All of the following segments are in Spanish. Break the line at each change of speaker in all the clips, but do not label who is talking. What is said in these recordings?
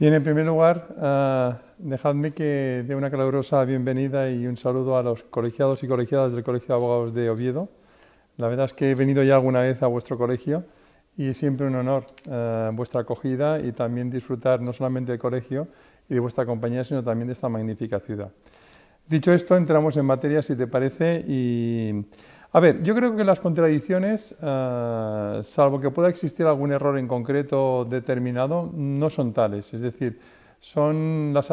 Bien, en primer lugar, dejadme que dé una calurosa bienvenida y un saludo a los colegiados y colegiadas del Colegio de Abogados de Oviedo. La verdad es que he venido ya alguna vez a vuestro colegio y es siempre un honor vuestra acogida y también disfrutar no solamente del colegio y de vuestra compañía, sino también de esta magnífica ciudad. Dicho esto, entramos en materia, si te parece, y... A ver, yo creo que las contradicciones, salvo que pueda existir algún error en concreto determinado, no son tales. Es decir, son las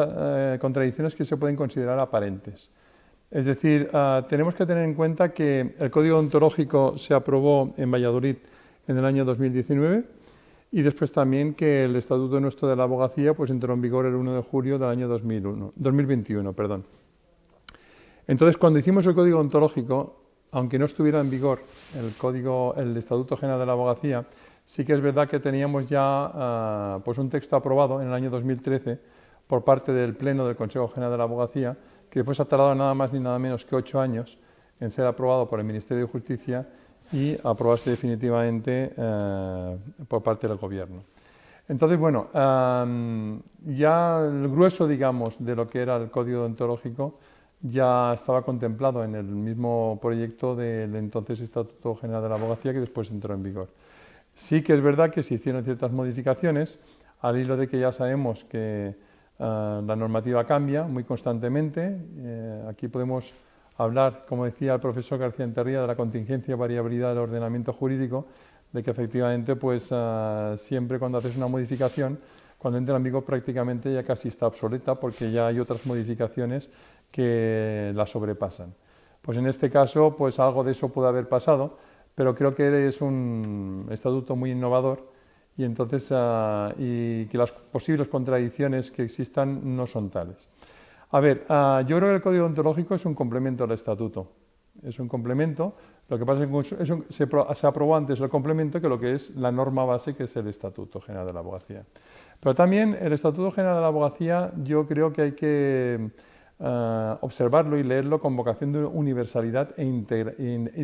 contradicciones que se pueden considerar aparentes. Es decir, tenemos que tener en cuenta que el Código Ontológico se aprobó en Valladolid en el año 2019 y después también que el Estatuto nuestro de la Abogacía pues entró en vigor el 1 de julio del año 2021. Entonces, cuando hicimos el Código Ontológico, aunque no estuviera en vigor el Estatuto General de la Abogacía, sí que es verdad que teníamos ya pues un texto aprobado en el año 2013 por parte del Pleno del Consejo General de la Abogacía, que después ha tardado nada más ni nada menos que 8 años en ser aprobado por el Ministerio de Justicia y aprobarse definitivamente por parte del Gobierno. Entonces, bueno, ya el grueso, digamos, de lo que era el Código Ontológico ya estaba contemplado en el mismo proyecto del entonces Estatuto General de la Abogacía que después entró en vigor. Sí que es verdad que se hicieron ciertas modificaciones, al hilo de que ya sabemos que la normativa cambia muy constantemente. Aquí podemos hablar, como decía el profesor García Enterría, de la contingencia y variabilidad del ordenamiento jurídico, de que efectivamente pues, siempre cuando haces una modificación, cuando entra en vigor prácticamente ya casi está obsoleta porque ya hay otras modificaciones que la sobrepasan. Pues en este caso, pues algo de eso puede haber pasado, pero creo que es un estatuto muy innovador y entonces y que las posibles contradicciones que existan no son tales. A ver, yo creo que el Código Ontológico es un complemento al estatuto. Es un complemento, lo que pasa es que se aprobó antes el complemento que lo que es la norma base, que es el Estatuto General de la Abogacía. Pero también el Estatuto General de la Abogacía yo creo que hay que observarlo y leerlo con vocación de universalidad y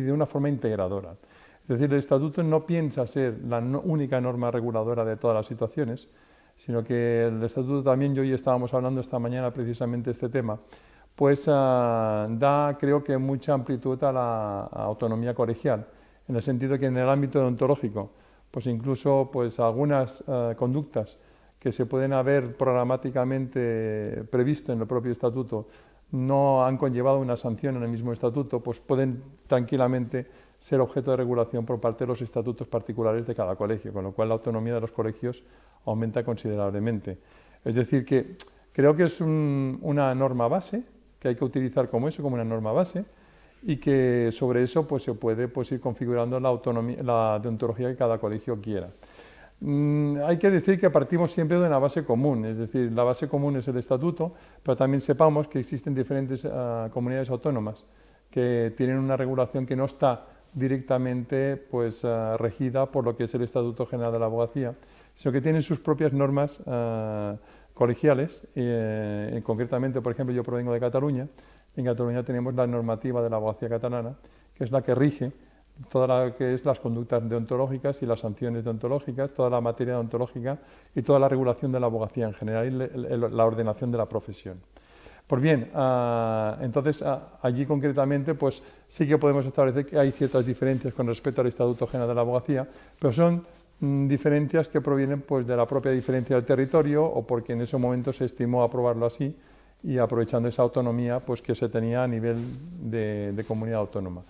de una forma integradora. Es decir, el Estatuto no piensa ser la única norma reguladora de todas las situaciones, sino que el Estatuto también, yo hoy estábamos hablando esta mañana precisamente de este tema, pues da, creo que, mucha amplitud a la autonomía colegial, en el sentido que en el ámbito ontológico, pues incluso pues, algunas conductas que se pueden haber programáticamente previsto en el propio estatuto no han conllevado una sanción en el mismo estatuto, pues pueden tranquilamente ser objeto de regulación por parte de los estatutos particulares de cada colegio, con lo cual la autonomía de los colegios aumenta considerablemente. Es decir, que creo que es una norma base, que hay que utilizar como eso, como una norma base, y que sobre eso pues, se puede pues, ir configurando la autonomía, la deontología que cada colegio quiera. Hay que decir que partimos siempre de una base común, es decir, la base común es el estatuto, pero también sepamos que existen diferentes comunidades autónomas que tienen una regulación que no está directamente pues, regida por lo que es el Estatuto General de la Abogacía, sino que tienen sus propias normas colegiales. Concretamente, por ejemplo, yo provengo de Cataluña. En Cataluña tenemos la normativa de la abogacía catalana, que es la que rige toda la que es las conductas deontológicas y las sanciones deontológicas, toda la materia deontológica y toda la regulación de la abogacía en general y la ordenación de la profesión. Pues bien, entonces allí concretamente pues sí que podemos establecer que hay ciertas diferencias con respecto al Estatuto General de la Abogacía, pero son diferencias que provienen pues de la propia diferencia del territorio o porque en ese momento se estimó aprobarlo así y aprovechando esa autonomía pues que se tenía a nivel de comunidad autónoma.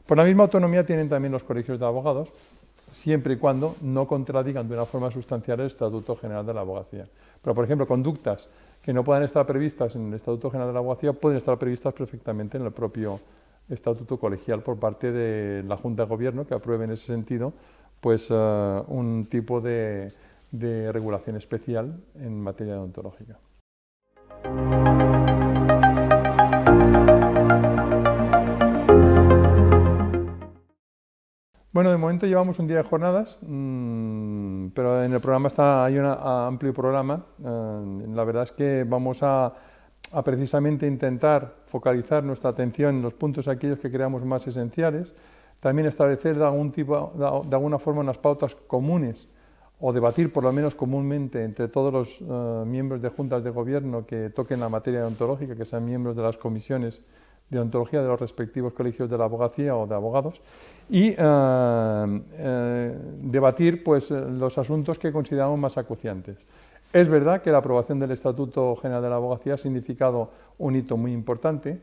Por la misma autonomía tienen también los colegios de abogados, siempre y cuando no contradigan de una forma sustancial el Estatuto General de la Abogacía. Pero, por ejemplo, conductas que no puedan estar previstas en el Estatuto General de la Abogacía pueden estar previstas perfectamente en el propio Estatuto Colegial por parte de la Junta de Gobierno, que apruebe en ese sentido pues, un tipo de regulación especial en materia deontológica. Bueno, de momento llevamos un día de jornadas, pero en el programa hay un amplio programa. La verdad es que vamos a precisamente intentar focalizar nuestra atención en los puntos aquellos que creamos más esenciales, también establecer de alguna forma unas pautas comunes o debatir por lo menos comúnmente entre todos los miembros de juntas de gobierno que toquen la materia deontológica, que sean miembros de las comisiones de ontología de los respectivos colegios de la abogacía o de abogados, y debatir pues, los asuntos que consideramos más acuciantes. Es verdad que la aprobación del Estatuto General de la Abogacía ha significado un hito muy importante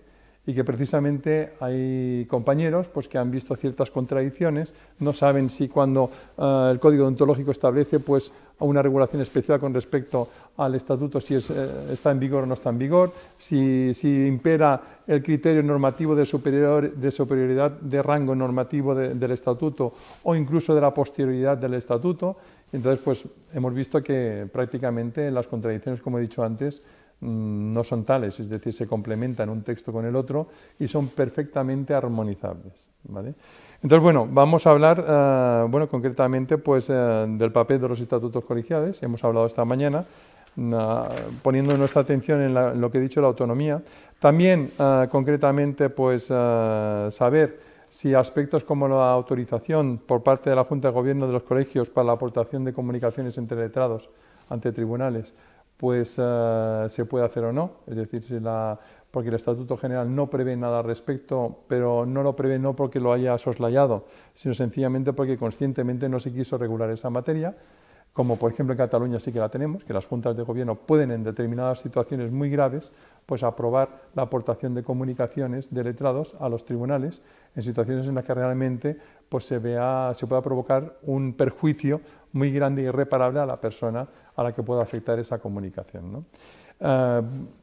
y que precisamente hay compañeros pues, que han visto ciertas contradicciones, no saben si cuando el Código Deontológico establece pues, una regulación especial con respecto al Estatuto, si está en vigor o no está en vigor, si impera el criterio normativo de superioridad de rango normativo del Estatuto o incluso de la posterioridad del Estatuto. Entonces, pues, hemos visto que prácticamente las contradicciones, como he dicho antes, no son tales, es decir, se complementan un texto con el otro y son perfectamente armonizables, ¿vale? Entonces, bueno, vamos a hablar, concretamente, pues, del papel de los estatutos colegiales. Hemos hablado esta mañana, poniendo nuestra atención en lo que he dicho, la autonomía. También, concretamente, pues, saber si aspectos como la autorización por parte de la Junta de Gobierno de los colegios para la aportación de comunicaciones entre letrados ante tribunales, pues se puede hacer o no, es decir, porque el Estatuto General no prevé nada al respecto, pero no lo prevé no porque lo haya soslayado, sino sencillamente porque conscientemente no se quiso regular esa materia, como por ejemplo en Cataluña sí que la tenemos, que las juntas de gobierno pueden en determinadas situaciones muy graves pues aprobar la aportación de comunicaciones de letrados a los tribunales en situaciones en las que realmente pues se pueda provocar un perjuicio muy grande e irreparable a la persona a la que pueda afectar esa comunicación, ¿no?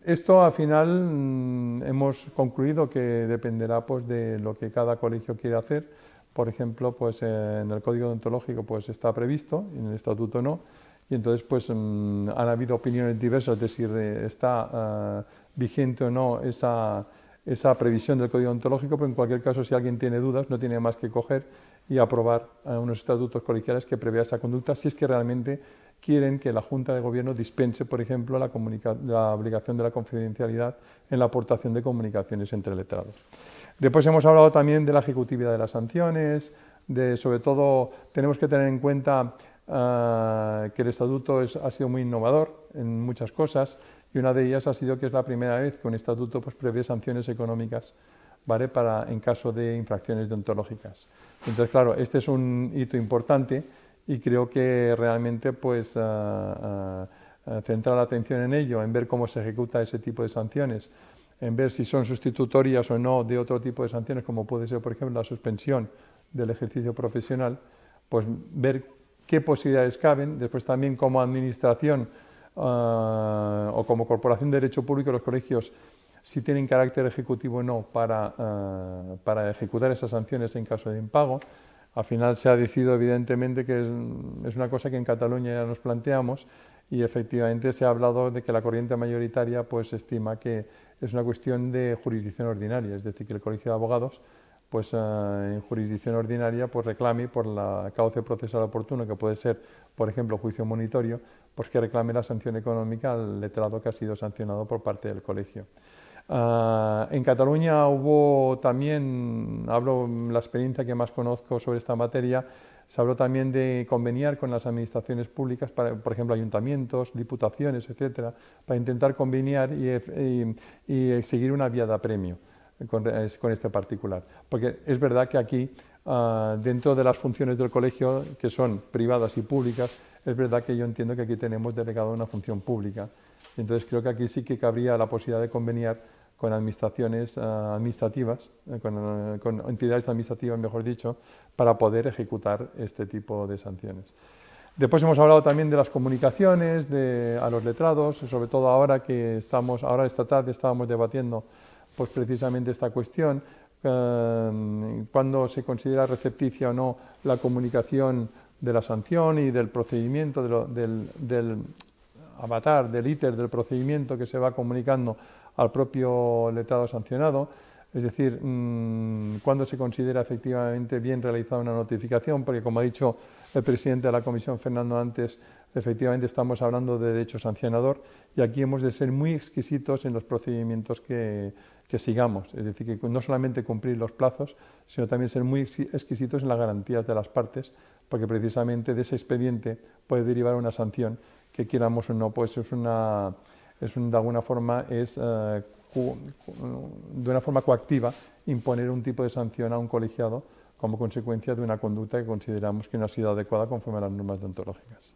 Esto al final hemos concluido que dependerá pues, de lo que cada colegio quiera hacer. Por ejemplo, pues, en el Código Deontológico pues, está previsto, en el Estatuto no, y entonces pues, han habido opiniones diversas de si está vigente o no esa previsión del Código Deontológico, pero en cualquier caso, si alguien tiene dudas, no tiene más que coger y aprobar unos estatutos colegiales que prevea esa conducta, si es que realmente quieren que la Junta de Gobierno dispense, por ejemplo, la obligación de la confidencialidad en la aportación de comunicaciones entre letrados. Después hemos hablado también de la ejecutividad de las sanciones, sobre todo tenemos que tener en cuenta que el Estatuto ha sido muy innovador en muchas cosas y una de ellas ha sido que es la primera vez que un Estatuto pues, prevé sanciones económicas, ¿vale? En caso de infracciones deontológicas. Entonces, claro, este es un hito importante y creo que realmente pues, centrar la atención en ello, en ver cómo se ejecuta ese tipo de sanciones, en ver si son sustitutorias o no de otro tipo de sanciones, como puede ser, por ejemplo, la suspensión del ejercicio profesional, pues ver qué posibilidades caben, después también como administración o como corporación de derecho público, los colegios, si tienen carácter ejecutivo o no para ejecutar esas sanciones en caso de impago. Al final se ha decidido evidentemente que es una cosa que en Cataluña ya nos planteamos y efectivamente se ha hablado de que la corriente mayoritaria pues estima que es una cuestión de jurisdicción ordinaria, es decir, que el Colegio de Abogados pues en jurisdicción ordinaria pues reclame por la cauce procesal oportuno, que puede ser, por ejemplo, juicio monitorio, pues que reclame la sanción económica al letrado que ha sido sancionado por parte del colegio. En Cataluña hubo también, hablo la experiencia que más conozco sobre esta materia, se habló también de conveniar con las administraciones públicas, por ejemplo, ayuntamientos, diputaciones, etcétera, para intentar conveniar y seguir una vía de apremio con este particular. Porque es verdad que aquí, dentro de las funciones del colegio, que son privadas y públicas, es verdad que yo entiendo que aquí tenemos delegado una función pública. Entonces creo que aquí sí que cabría la posibilidad de conveniar con administraciones administrativas, con entidades administrativas, mejor dicho, para poder ejecutar este tipo de sanciones. Después hemos hablado también de las comunicaciones a los letrados, sobre todo ahora esta tarde estábamos debatiendo pues precisamente esta cuestión, cuando se considera recepticia o no la comunicación de la sanción y del procedimiento, del avatar, del íter del procedimiento que se va comunicando al propio letrado sancionado, es decir, cuando se considera efectivamente bien realizada una notificación, porque como ha dicho el presidente de la comisión, Fernando, antes, efectivamente estamos hablando de derecho sancionador y aquí hemos de ser muy exquisitos en los procedimientos que sigamos, es decir, que no solamente cumplir los plazos, sino también ser muy exquisitos en las garantías de las partes porque precisamente de ese expediente puede derivar una sanción que, quieramos o no, pues de alguna forma de una forma coactiva imponer un tipo de sanción a un colegiado como consecuencia de una conducta que consideramos que no ha sido adecuada conforme a las normas deontológicas.